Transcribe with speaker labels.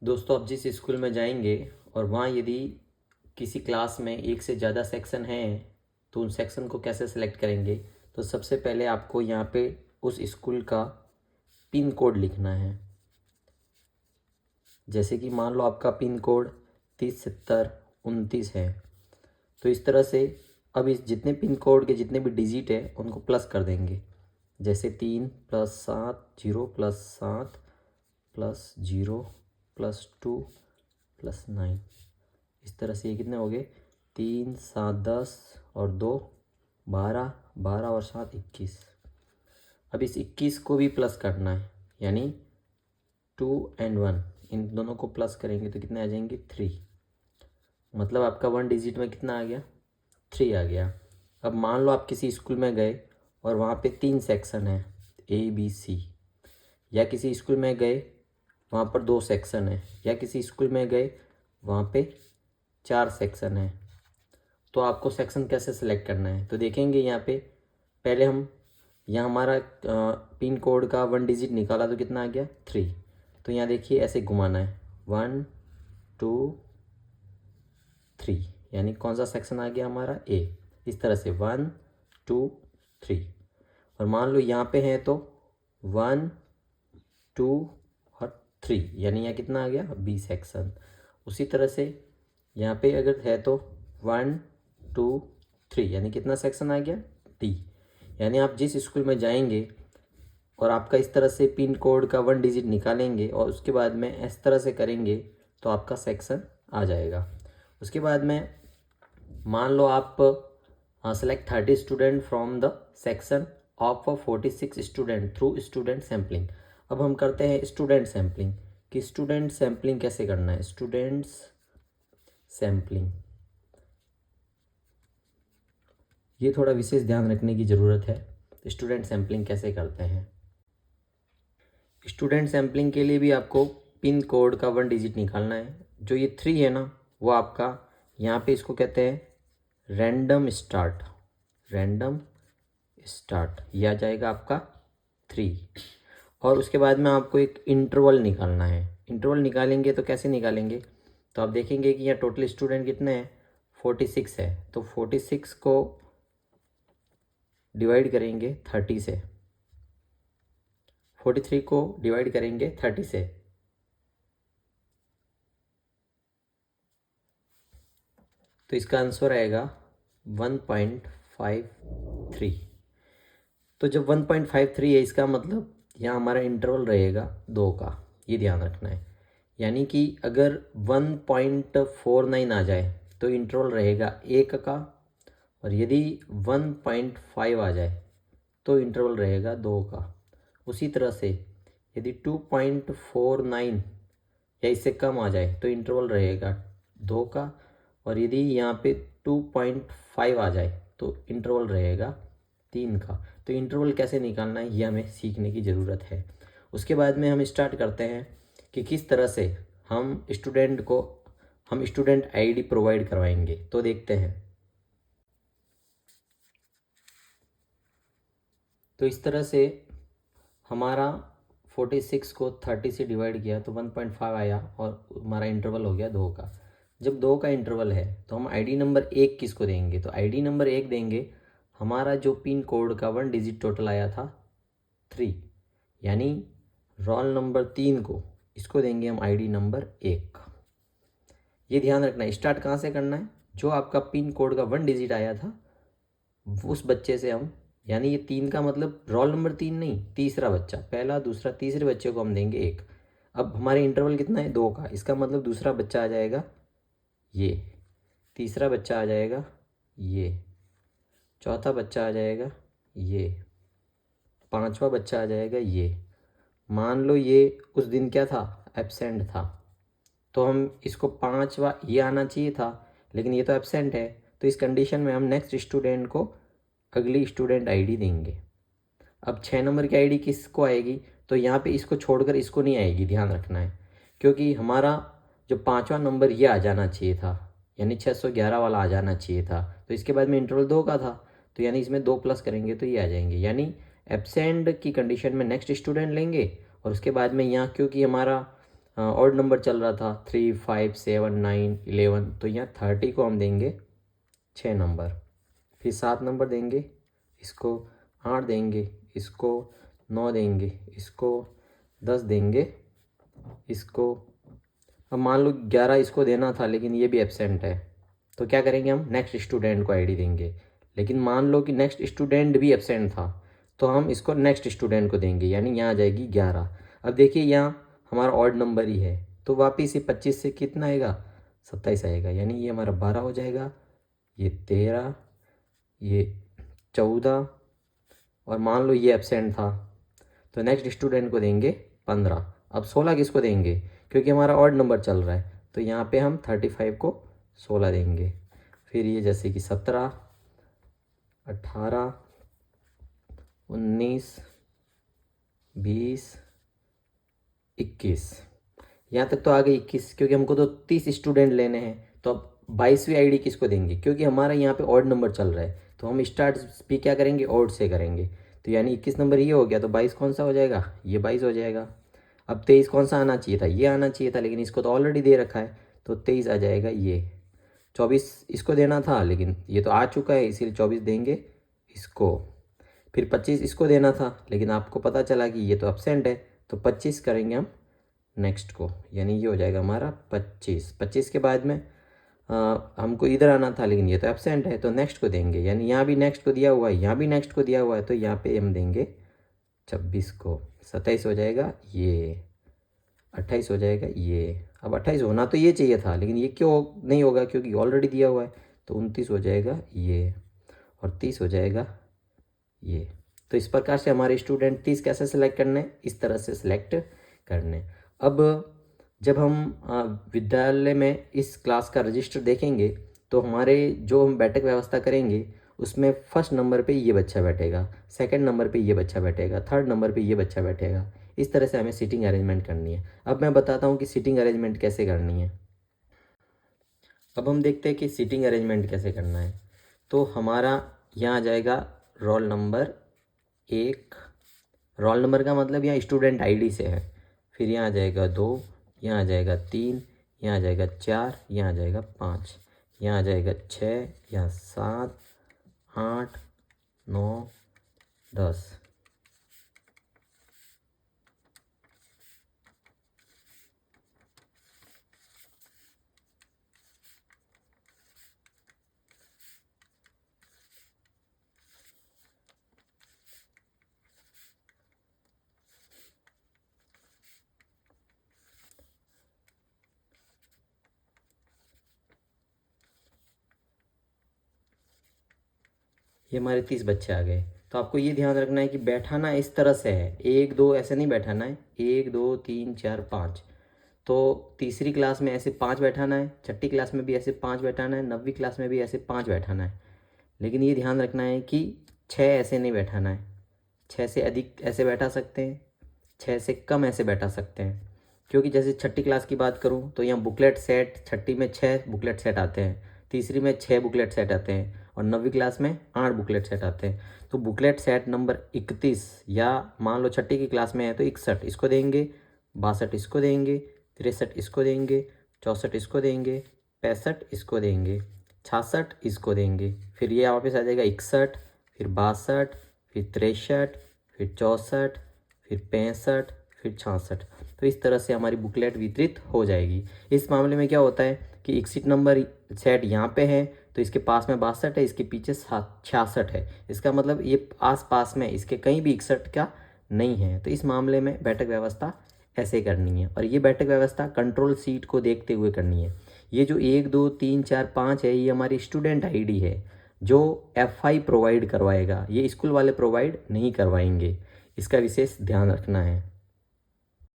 Speaker 1: दोस्तों, आप जिस स्कूल में जाएंगे और वहाँ यदि किसी क्लास में एक से ज़्यादा सेक्शन हैं तो उन सेक्शन को कैसे सेलेक्ट करेंगे। तो सबसे पहले आपको यहाँ पे उस स्कूल का पिन कोड लिखना है। जैसे कि मान लो आपका पिन कोड 307029 है। तो इस तरह से अब इस जितने पिन कोड के जितने भी डिजिट है उनको प्लस कर देंगे। जैसे 3 + 7 0 + 7 + 0 + 2 + 9। इस तरह से ये कितने हो गए? 3 7 10 और 2 12, 12 और 7 21। अब इस 21 को भी प्लस करना है, यानी 2 और 1 इन दोनों को प्लस करेंगे तो कितने आ जाएंगे? 3। मतलब आपका 1 डिजिट में कितना आ गया? 3 आ गया। अब मान लो आप किसी स्कूल में गए और वहाँ पे 3 सेक्शन है ABC, या किसी स्कूल में गए वहाँ पर 2 सेक्शन है, या किसी स्कूल में गए वहाँ पे 4 सेक्शन है। तो आपको सेक्शन कैसे सेलेक्ट करना है? तो देखेंगे यहाँ पे पहले हम यहाँ हमारा पिन कोड का 1 डिजिट निकाला तो कितना आ गया? 3। तो यहाँ देखिए ऐसे घुमाना है 1 2 3, यानी कौन सा सेक्शन आ गया हमारा? A। इस तरह से 1 2 3। और मान लो यहाँ पे है तो 1 2 और 3, यानी यहाँ कितना आ गया? B section. उसी तरह से यहाँ पे अगर है तो 1 2 3, यानी कितना सेक्शन आ गया? D। यानी आप जिस स्कूल में जाएंगे और आपका इस तरह से पिन कोड का 1 डिजिट निकालेंगे और उसके बाद में इस तरह से करेंगे तो आपका सेक्शन आ जाएगा। उसके बाद में मान लो आप select 30 student from the section of 46 student through student sampling. अब हम करते हैं स्टूडेंट सैम्पलिंग कि स्टूडेंट सैम्पलिंग कैसे करना है। स्टूडेंट्स सैम्पलिंग, ये थोड़ा विशेष ध्यान रखने की ज़रूरत है। स्टूडेंट सैम्पलिंग कैसे करते हैं? स्टूडेंट सैम्पलिंग के लिए भी आपको पिन कोड का 1 डिजिट निकालना है। जो ये 3 है ना, वो आपका यहाँ पे इसको कहते हैं रैंडम स्टार्ट। रैंडम स्टार्ट यह आ जाएगा आपका 3। और उसके बाद में आपको एक इंटरवल निकालना है। इंटरवल निकालेंगे तो कैसे निकालेंगे? तो आप देखेंगे कि यहाँ टोटल स्टूडेंट कितने हैं? 46 है। तो 46 को डिवाइड करेंगे 30 से, 43 को डिवाइड करेंगे 30 से, तो इसका आंसर आएगा 1.53। तो जब 1.53 है इसका मतलब यहाँ हमारा इंटरवल रहेगा 2 का, ये ध्यान रखना है। यानी कि अगर 1.49 आ जाए तो इंटरवल रहेगा 1 का, और यदि 1.5 आ जाए तो इंटरवल रहेगा 2 का। उसी तरह से यदि 2.49 या इससे कम आ जाए तो इंटरवल रहेगा 2 का, और यदि यहाँ पे 2.5 आ जाए तो इंटरवल रहेगा 3 का। तो इंटरवल कैसे निकालना है ये हमें सीखने की ज़रूरत है। उसके बाद में हम स्टार्ट करते हैं कि किस तरह से हम स्टूडेंट आईडी प्रोवाइड करवाएंगे। तो देखते हैं। तो इस तरह से हमारा 46 को 30 से डिवाइड किया तो 1.5 आया और हमारा इंटरवल हो गया 2 का। जब 2 का इंटरवल है तो हम आईडी नंबर 1 किसको देंगे? तो आईडी नंबर 1 देंगे हमारा जो पिन कोड का 1 डिजिट टोटल आया था 3, यानी रोल नंबर 3 को, इसको देंगे हम आईडी नंबर 1। ये ध्यान रखना है स्टार्ट कहाँ से करना है। जो आपका पिन कोड का 1 डिजिट आया था उस बच्चे से हम, यानी ये 3 का मतलब रोल नंबर 3 नहीं, तीसरा बच्चा, पहला दूसरा तीसरे बच्चे को हम देंगे 1। अब हमारे इंटरवल कितना है? 2 का। इसका मतलब दूसरा बच्चा आ जाएगा ये, तीसरा बच्चा आ जाएगा ये, चौथा बच्चा आ जाएगा ये, पांचवा बच्चा आ जाएगा ये। मान लो ये उस दिन क्या था? एब्सेंट था, तो हम इसको 5वां ये आना चाहिए था, लेकिन ये तो एब्सेंट है। तो इस कंडीशन में हम नेक्स्ट स्टूडेंट को अगली स्टूडेंट आईडी देंगे। अब 6 नंबर की आईडी किसको आएगी? तो यहाँ पे इसको छोड़कर इसको नहीं आएगी, ध्यान रखना है, क्योंकि हमारा जो 5वां नंबर ये आ जाना चाहिए था, यानी 611 वाला आ जाना चाहिए था। तो इसके बाद में इंटरवल 2 का था, तो यानी इसमें 2 प्लस करेंगे तो ये आ जाएंगे। यानी एब्सेंट की कंडीशन में नेक्स्ट स्टूडेंट लेंगे, और उसके बाद में यहाँ क्योंकि हमारा ऑड नंबर चल रहा था 3, 5, 7, 9, 11, तो यहाँ 30 को हम देंगे 6 नंबर, फिर 7 नंबर देंगे, इसको 8 देंगे, इसको 9 देंगे, इसको 10 देंगे, इसको अब मान लो 11 इसको देना था लेकिन ये भी एब्सेंट है, तो क्या करेंगे हम नेक्स्ट स्टूडेंट को आईडी देंगे। लेकिन मान लो कि नेक्स्ट स्टूडेंट भी एब्सेंट था तो हम इसको नेक्स्ट स्टूडेंट को देंगे, यानी यहाँ आ जाएगी 11। अब देखिए यहाँ हमारा ऑड नंबर ही है तो वापिस ये 25 से कितना आएगा 27 आएगा, यानी ये हमारा 12 हो जाएगा, ये 13, ये 14 और मान लो ये एब्सेंट था तो नेक्स्ट स्टूडेंट को देंगे 15। अब 16 किसको देंगे क्योंकि हमारा ऑड नंबर चल रहा है तो यहाँ पे हम 35 को 16 देंगे। फिर ये जैसे कि 17, 18, 19, 20, 21, यहाँ तक तो आ गई 21 क्योंकि हमको तो 30 स्टूडेंट लेने हैं। तो अब 22वीं आईडी किसको देंगे क्योंकि हमारा यहाँ पे ऑड नंबर चल रहा है तो हम स्टार्ट भी क्या करेंगे ऑड से करेंगे, तो यानी 21 नंबर ये हो गया तो 22 कौन सा हो जाएगा, ये 22 हो जाएगा। अब 23 कौन सा आना चाहिए था, ये आना चाहिए था लेकिन इसको तो ऑलरेडी दे रखा है तो 23 आ जाएगा ये। 24 इसको देना था लेकिन ये तो आ चुका है इसीलिए 24 देंगे इसको। फिर 25 इसको देना था लेकिन आपको पता चला कि ये तो एब्सेंट है तो 25 करेंगे हम नेक्स्ट को, यानी ये हो जाएगा हमारा 25। 25 के बाद में हमको इधर आना था लेकिन ये तो एब्सेंट है तो नेक्स्ट को देंगे, यानी यहाँ भी नेक्स्ट को दिया हुआ है, यहाँ भी नेक्स्ट को दिया हुआ है तो यहाँ पे हम देंगे 26 को। 27 हो जाएगा ये, 28 हो जाएगा ये। अब 28 होना तो ये चाहिए था लेकिन ये क्यों नहीं होगा क्योंकि ऑलरेडी दिया हुआ है तो 29 हो जाएगा ये और 30 हो जाएगा ये। तो इस प्रकार से हमारे स्टूडेंट 30 कैसे सेलेक्ट करने, इस तरह से सिलेक्ट करने। अब जब हम विद्यालय में इस क्लास का रजिस्टर देखेंगे तो हमारे जो हम बैठक व्यवस्था करेंगे उसमें फर्स्ट नंबर पे ये बच्चा बैठेगा, सेकंड नंबर पे ये बच्चा बैठेगा, थर्ड नंबर पे ये बच्चा बैठेगा। इस तरह से हमें सीटिंग अरेंजमेंट करनी है। अब मैं बताता हूँ कि सीटिंग अरेंजमेंट कैसे करनी है। अब हम देखते हैं कि सीटिंग अरेंजमेंट कैसे करना है। तो हमारा यहाँ आ जाएगा रोल नंबर 1, रोल नंबर का मतलब यहाँ स्टूडेंट आईडी से है। फिर यहाँ आ जाएगा 2, यहाँ आ जाएगा 3, यहाँ आ जाएगा 4, यहाँ आ जाएगा 5, यहाँ आ जाएगा 6, यहाँ 7, 8, 9, 10। ये हमारे 30 बच्चे आ गए। तो आपको ये ध्यान रखना है कि बैठाना इस तरह से है, 1 2 ऐसे नहीं बैठाना है, 1 2 3 4 5। तो तीसरी क्लास में ऐसे 5 बैठाना है, छठी क्लास में भी ऐसे 5 बैठाना है, 9वीं क्लास में भी ऐसे 5 बैठाना है। लेकिन ये ध्यान रखना है कि 6 ऐसे नहीं बैठाना है, 6 से अधिक ऐसे बैठा सकते हैं, 6 से कम ऐसे बैठा सकते हैं। क्योंकि जैसे छठी क्लास की बात करूँ तो यहाँ बुकलेट सेट, छठी में 6 बुकलेट सेट आते हैं, तीसरी में 6 बुकलेट सेट आते हैं और 9वीं क्लास में 8 बुकलेट सेट आते हैं। तो बुकलेट सेट नंबर 31 या मान लो छठी की क्लास में है तो 61 इसको देंगे, 62 इसको देंगे, 63 इसको देंगे, 64 इसको देंगे, 65 इसको देंगे, 66 इसको देंगे। फिर ये वापस आ जाएगा 61, फिर 62, फिर 63, फिर 64, फिर 65, फिर 66। तो इस तरह से हमारी बुकलेट वितरित हो जाएगी। इस मामले में क्या होता है कि 61 नंबर सेट यहाँ पे है तो इसके पास में 62 है, इसके पीछे 66 है, इसका मतलब ये आस पास में इसके कहीं भी 61 का नहीं है। तो इस मामले में बैठक व्यवस्था ऐसे करनी है और ये बैठक व्यवस्था कंट्रोल सीट को देखते हुए करनी है। ये जो 1 2 3 4 5 है ये हमारी स्टूडेंट आईडी है जो FI प्रोवाइड करवाएगा, ये स्कूल वाले प्रोवाइड नहीं करवाएंगे, इसका विशेष ध्यान रखना है।